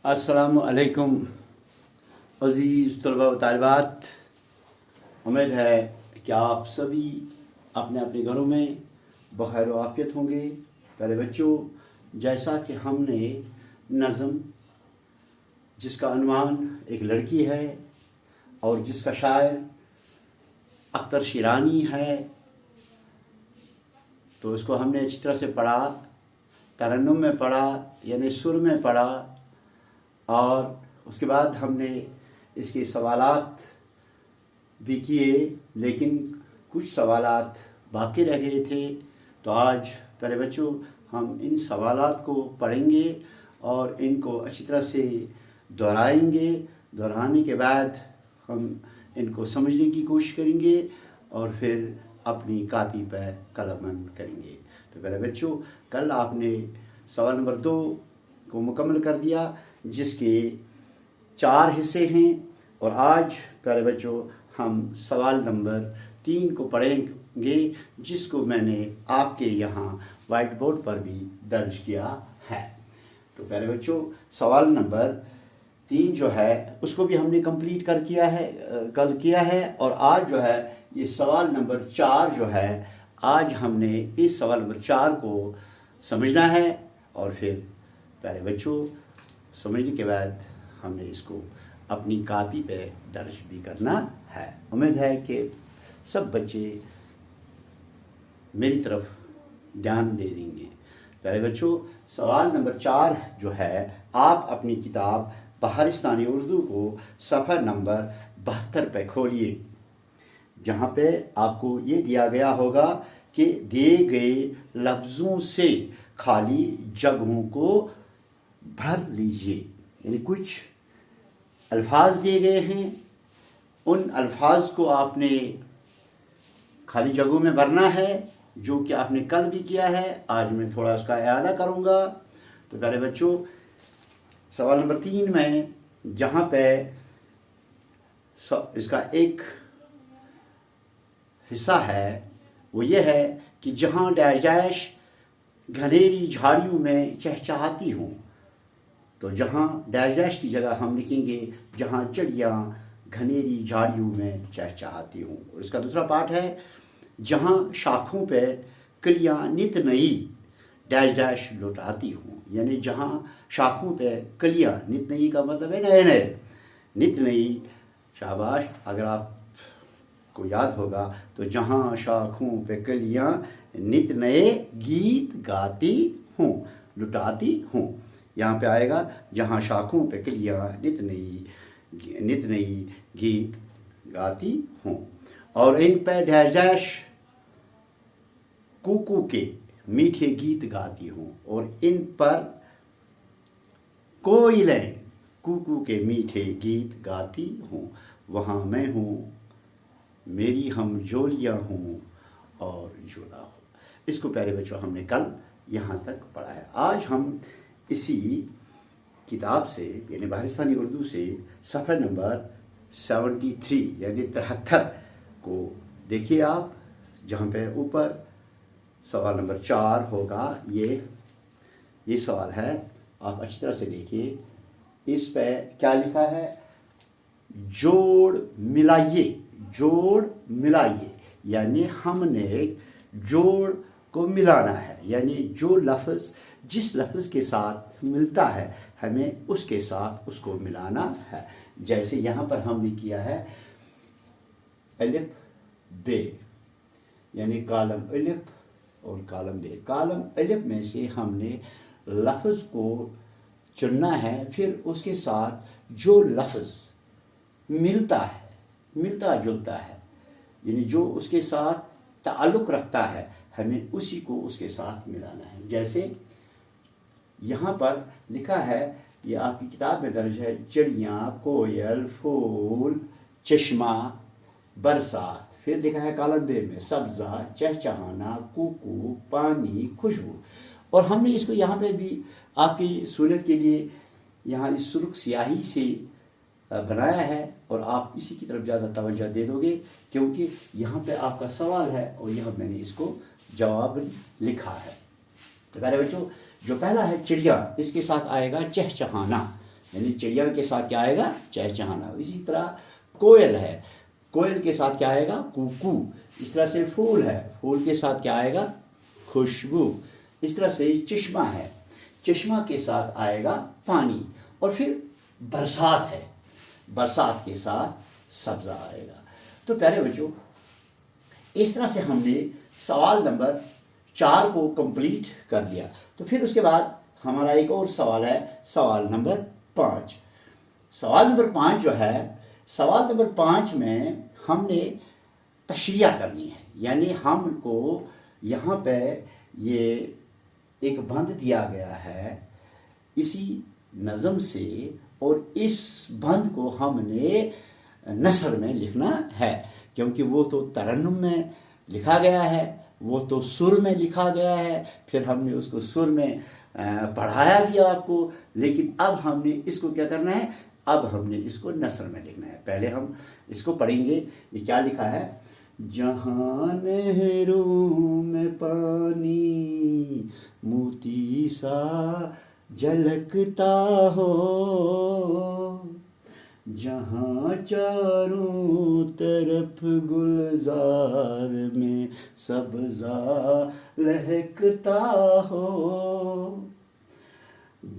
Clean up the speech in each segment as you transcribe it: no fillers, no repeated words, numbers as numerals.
अस्सलामु अलैकुम अज़ीज़ तलबा व तालिबात। उम्मीद है कि आप सभी अपने अपने घरों में बखैर व आफियत होंगे। प्यारे बच्चों, जैसा कि हमने नज़म जिसका अनवान एक लड़की है और जिसका शायर अख्तर शिरानी है, तो इसको हमने अच्छी तरह से पढ़ा, तरन्नुम में पढ़ा यानी सुर में पढ़ा, और उसके बाद हमने इसके सवालात भी किए, लेकिन कुछ सवालात बाकी रह गए थे। तो आज प्यारे बच्चों हम इन सवालात को पढ़ेंगे और इनको अच्छी तरह से दोहराएंगे। दोहराने के बाद हम इनको समझने की कोशिश करेंगे और फिर अपनी कापी पर कलमबंद करेंगे। तो प्यारे बच्चों, कल आपने सवाल नंबर 2 को मुकम्मल कर दिया, जिसके 4 हिस्से हैं, और आज प्यारे बच्चों हम सवाल नंबर 3 को पढ़ेंगे, जिसको मैंने आपके यहाँ वाइट बोर्ड पर भी दर्ज किया है। तो प्यारे बच्चों, सवाल नंबर 3 जो है उसको भी हमने कंप्लीट कल किया है, और आज जो है ये सवाल नंबर 4 जो है, आज हमने इस सवाल नंबर 4 को समझना है, और फिर प्यारे बच्चों समझने के बाद हमने इसको अपनी कापी पे दर्ज भी करना है। उम्मीद है कि सब बच्चे मेरी तरफ ध्यान दे देंगे। प्यारे बच्चों, सवाल नंबर 4 जो है, आप अपनी किताब बहारिस्तानी उर्दू को सफ़ा नंबर 72 पे खोलिए, जहाँ पे आपको ये दिया गया होगा कि दिए गए लफ्ज़ों से खाली जगहों को भर लीजिए। यानी कुछ अल्फाज दिए गए हैं, उन अल्फाज को आपने खाली जगहों में भरना है, जो कि आपने कल भी किया है। आज मैं थोड़ा उसका इआदा करूँगा। तो प्यारे बच्चों, सवाल नंबर 3 में जहाँ पे इसका एक हिस्सा है वो ये है कि जहाँ डैश घनेरी झाड़ियों में चहचहाती हूँ, तो जहाँ डैश की जगह हम लिखेंगे जहाँ चिड़ियाँ घनेरी झाड़ियों में चहचहाती हूँ। इसका दूसरा पार्ट है जहाँ शाखों पे कलियाँ नित नई डैश लुटाती हूँ। यानी जहाँ शाखों पे कलियाँ, नित नई का मतलब है नए नए, नित नई, शाबाश, अगर आपको याद होगा तो जहाँ शाखों पे कलियाँ नित नए गीत गाती हूँ, लुटाती हूँ। यहाँ पे आएगा जहाँ शाखों पे कलियाँ नित नई गीत गाती हूँ। और इन पे डैश कुकू के मीठे गीत गाती हूँ, और इन पर कोयलें कुकू के मीठे गीत गाती हूँ। वहाँ मैं हूँ, मेरी हम जोलियाँ हूँ और झूला हूँ। इसको प्यारे बच्चों हमने कल यहाँ तक पढ़ा है। आज हम इसी किताब से यानी बहारिस्तानी उर्दू से सफ़ा नंबर 73 यानी 73 को देखिए आप, जहाँ पे ऊपर सवाल नंबर 4 होगा। ये सवाल है, आप अच्छी तरह से देखिए। इस पे क्या लिखा है? जोड़ मिलाइए, जोड़ मिलाइए, यानी हमने जोड़ को मिलाना है। यानी जो लफ्ज़ जिस लफ्ज़ के साथ मिलता है हमें उसके साथ उसको मिलाना है। जैसे यहाँ पर हमने किया है अलिफ बे, यानी कालम अलिफ और कालम बे। कालम अलिफ में से हमने लफ्ज़ को चुनना है, फिर उसके साथ जो लफ्ज़ मिलता है, मिलता जुलता है, यानी जो उसके साथ ताल्लुक़ रखता है, हमें उसी को उसके साथ मिलाना है। जैसे यहाँ पर लिखा है, ये आपकी किताब में दर्ज है, चिड़ियाँ, कोयल, फूल, चश्मा, बरसात। फिर लिखा है कालम बे में सब्ज़ा, चहचहाना, कुकू, पानी, खुशबू। और हमने इसको यहाँ पे भी आपकी सहूलियत के लिए यहाँ इस सुर्ख स्याही से बनाया है, और आप इसी की तरफ ज़्यादा तवज्जो दे दोगे क्योंकि यहाँ पे आपका सवाल है और यहाँ मैंने इसको जवाब लिखा है। तो प्यारे बच्चों, जो पहला है चिड़िया, इसके साथ आएगा चहचहाना। यानी चिड़िया के साथ क्या आएगा, चहचहाना। इसी तरह कोयल है, कोयल के साथ क्या आएगा, कूकू। इस तरह से फूल है, फूल के साथ क्या आएगा, खुशबू। इस तरह से चश्मा है, चश्मा के साथ आएगा पानी। और फिर बरसात है, बरसात के साथ सब्जा आएगा। तो प्यारे बच्चों, इस तरह से हमने सवाल नंबर 4 को कंप्लीट कर दिया। तो फिर उसके बाद हमारा एक और सवाल है, सवाल नंबर 5। सवाल नंबर 5 जो है, सवाल नंबर 5 में हमने तशरिया करनी है। यानी हमको यहाँ पे ये एक बंद दिया गया है इसी नज़म से, और इस बंद को हमने नसर में लिखना है, क्योंकि वो तो तरन्नुम में लिखा गया है, वो तो सुर में लिखा गया है। फिर हमने उसको सुर में पढ़ाया भी आपको, लेकिन अब हमने इसको क्या करना है, अब हमने इसको नसर में लिखना है। पहले हम इसको पढ़ेंगे। ये क्या लिखा है, जहाँ नहरों में पानी मोती सा झलकता हो, जहाँ चारों तरफ गुलजार में सब्जा लहकता हो,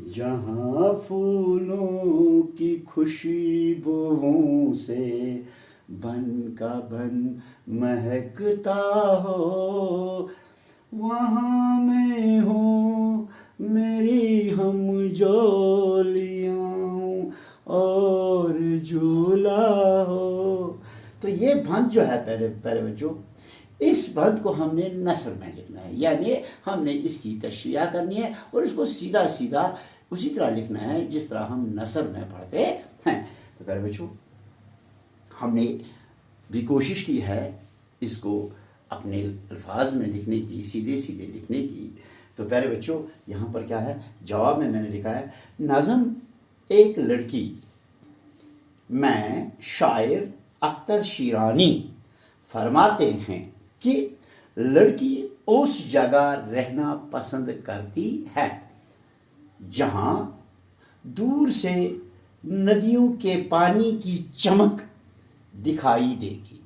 जहाँ फूलों की खुशबुओं से बन का बन महकता हो, वहाँ मैं हूँ, मेरी हम जोलियाँ और झूला हो। तो ये बंद जो है पहले बच्चों, इस बंद को हमने नसर में लिखना है, यानी हमने इसकी तशरीह करनी है और इसको सीधा सीधा उसी तरह लिखना है जिस तरह हम नसर में पढ़ते हैं। तो प्यारे बच्चों, हमने भी कोशिश की है इसको अपने अल्फाज में लिखने की, सीधे सीधे लिखने की। तो प्यारे बच्चों, यहाँ पर क्या है, जवाब में मैंने लिखा है, नाज़म एक लड़की, मैं शायर अख्तर शीरानी फरमाते हैं कि लड़की उस जगह रहना पसंद करती है जहाँ दूर से नदियों के पानी की चमक दिखाई देगी,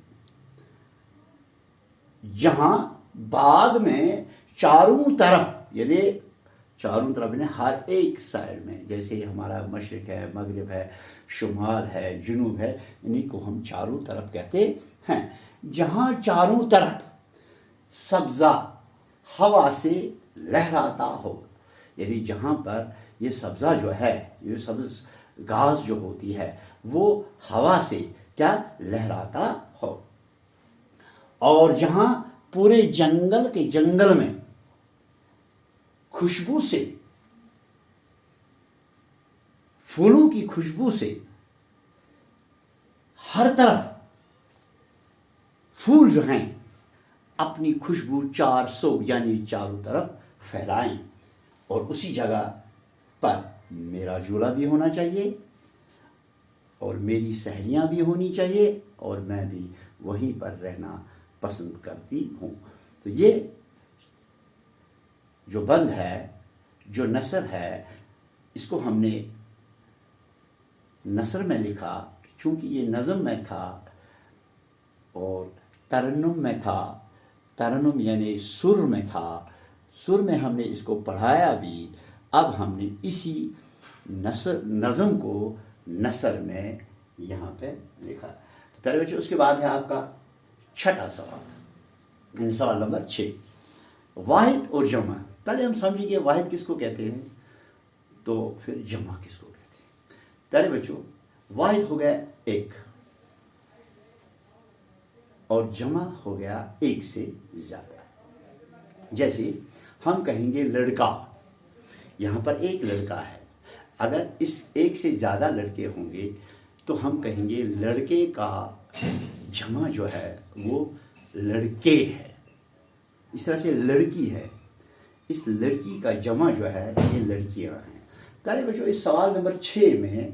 जहाँ बाग में चारों तरफ, यानी चारों तरफ ने हर एक साइड में, जैसे हमारा मशरिक है, मगरिब है, शुमाल है, जुनूब है, इन्हीं को हम चारों तरफ कहते हैं। जहाँ चारों तरफ सब्ज़ा हवा से लहराता हो, यानी जहाँ पर ये सब्ज़ा जो है, ये सब्ज़ घास जो होती है वो हवा से क्या लहराता हो, और जहाँ पूरे जंगल के जंगल में खुशबू से, फूलों की खुशबू से हर तरफ फूल जो हैं अपनी खुशबू 400 यानी चारों तरफ फैलाएं, और उसी जगह पर मेरा झूला भी होना चाहिए और मेरी सहेलियां भी होनी चाहिए और मैं भी वहीं पर रहना पसंद करती हूँ। तो ये जो बंद है, जो नसर है, इसको हमने नसर में लिखा चूँकि ये नज़म में था और तरन्नुम में था। तरन्नुम यानी सुर में था, सुर में हमने इसको पढ़ाया भी। अब हमने इसी नज़म को नसर में यहाँ पे लिखा। तो प्यारे बच्चों, उसके बाद है आपका छठा सवाल, यानी सवाल नंबर 6, वाहिद और जमा। पहले हम समझेंगे वाहिद किसको कहते हैं, तो फिर जमा किसको कहते हैं। प्यारे बच्चों, वाहिद हो गया एक और जमा हो गया एक से ज़्यादा। जैसे हम कहेंगे लड़का, यहाँ पर एक लड़का है, अगर इस एक से ज़्यादा लड़के होंगे तो हम कहेंगे लड़के का जमा जो है वो लड़के है। इस तरह से लड़की है, इस लड़की का जमा जो है ये लड़कियां हैं। प्यारे बच्चों, इस सवाल नंबर 6 में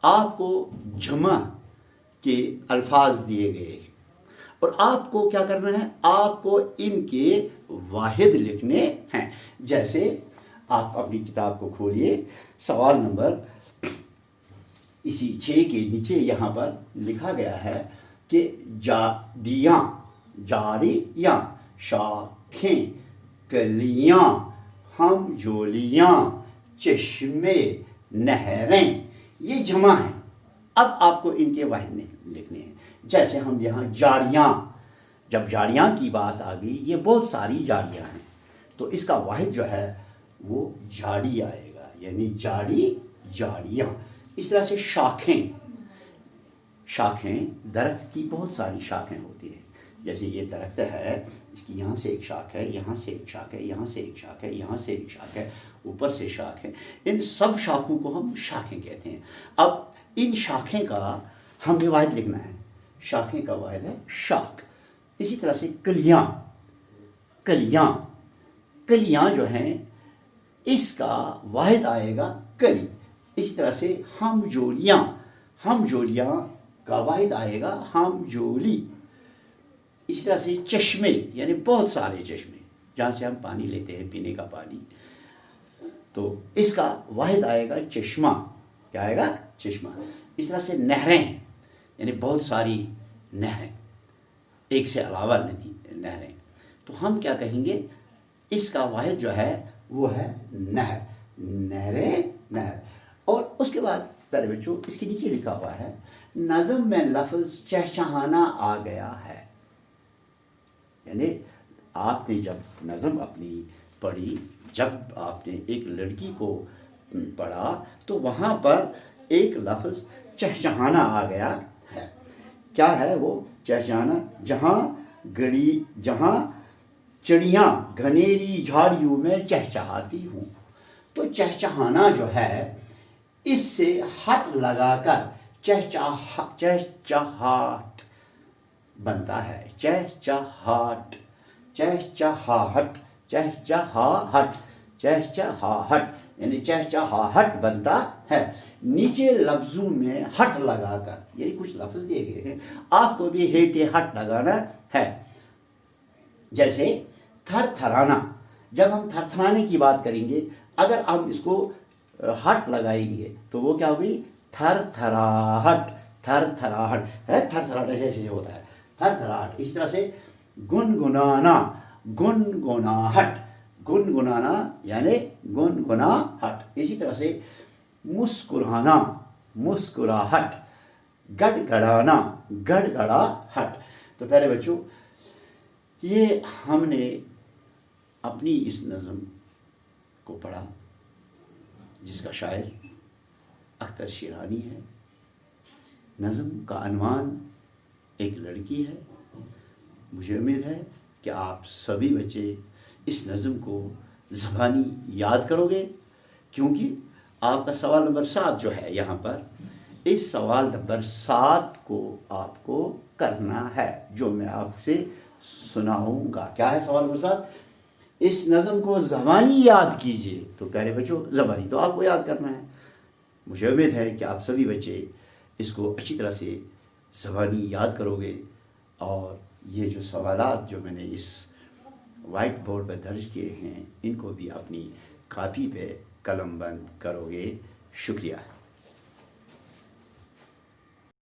आपको जमा के अल्फाज दिए गए और आपको क्या करना है, आपको इनके वाहिद लिखने हैं। जैसे आप अपनी किताब को खोलिए, सवाल नंबर इसी 6 के नीचे यहाँ पर लिखा गया है कि जाड़ियाँ, जाड़ियाँ, शाखें, कलियाँ, हम जोलियाँ, चश्मे, नहरें, ये जमा है। अब आपको इनके वाहिद लिखने हैं। जैसे हम यहाँ जाड़ियाँ, जब जाड़ियाँ की बात आ गई, ये बहुत सारी जाड़ियाँ हैं, तो इसका वाहिद जो है वो जाड़ी आएगा, यानी जाड़ी, जाड़ियाँ। इस तरह से शाखें, शाखें, दरख्त की बहुत सारी शाखें होती हैं। जैसे ये दरख्त है, इसकी यहाँ से एक शाख है, यहाँ से एक शाख है, यहाँ से एक शाख है, यहाँ से एक शाख है, ऊपर से शाख है। इन सब शाखों को हम शाखें कहते हैं। अब इन शाखें का हमें वाहिद लिखना है। शाखें का वाहिद है शाख। इसी तरह से कलियाँ, कलियाँ, कलियाँ जो हैं, इसका वाहिद आएगा कली। इसी तरह से हम जोलियाँ, हम जोलियाँ का वाहिद आएगा हम जोली। इसी तरह से चश्मे, यानी बहुत सारे चश्मे, जहाँ से हम पानी लेते हैं, पीने का पानी, तो इसका वाहिद आएगा चश्मा। क्या आएगा? चश्मा। इस तरह से नहरें, यानी बहुत सारी नहरें, एक से अलावा नदी नहरें, तो हम क्या कहेंगे? इसका वाहिद जो है वो है नहर, नहरें, नहर। और उसके बाद प्यारे बच्चों, इसके नीचे लिखा हुआ है नज़म में लफ्ज़ चहचहाना आ गया है। यानी आपने जब नज़म अपनी पढ़ी, जब आपने एक लड़की को पढ़ा, तो वहाँ पर एक लफ्ज़ चहचहाना आ गया है। क्या है वो चहचहाना? जहाँ चिड़ियाँ घनेरी झाड़ियों में चहचहाती हूँ। तो चहचहाना जो है, इससे हट लगाकर चहचहाट बनता है। चहचहाट, चहचहाहट, चहचहाहट, चहचहाहट, यानी चहचहाहट बनता है। नीचे लफ्जों में हट लगाकर, यही कुछ लफ्ज दिए गए हैं, आपको भी हेटे हट लगाना है। जैसे थरथराना, जब हम थरथराने की बात करेंगे, अगर हम इसको हट लगाएंगे तो वो क्या होगी? थरथराहट, थरथराहट है। थरथराहट ऐसे होता है, थरथराहट। इस तरह से गुनगुनाना, गुनगुनाहट, गुनगुनाना यानी गुनगुनाहट। इसी तरह से मुस्कुराना, मुस्कुराहट, गड़गड़ाना, गड़गड़ाहट। तो पहले बच्चों, ये हमने अपनी इस नज़म को पढ़ा, जिसका शायर अख्तर शिरानी है। नज़म का अनवान एक लड़की है। मुझे उम्मीद है कि आप सभी बच्चे इस नज़म को ज़बानी याद करोगे, क्योंकि आपका सवाल नंबर 7 जो है यहाँ पर, इस सवाल नंबर 7 को आपको करना है, जो मैं आपसे सुनाऊंगा। क्या है सवाल नंबर 7? इस नज़म को ज़बानी याद कीजिए। तो प्यारे बच्चों, ज़बानी तो आपको याद करना है। मुझे उम्मीद है कि आप सभी बच्चे इसको अच्छी तरह से ज़बानी याद करोगे, और ये जो सवालात जो मैंने इस वाइट बोर्ड पर दर्ज किए हैं, इनको भी अपनी कापी पे कलम बंद करोगे। शुक्रिया।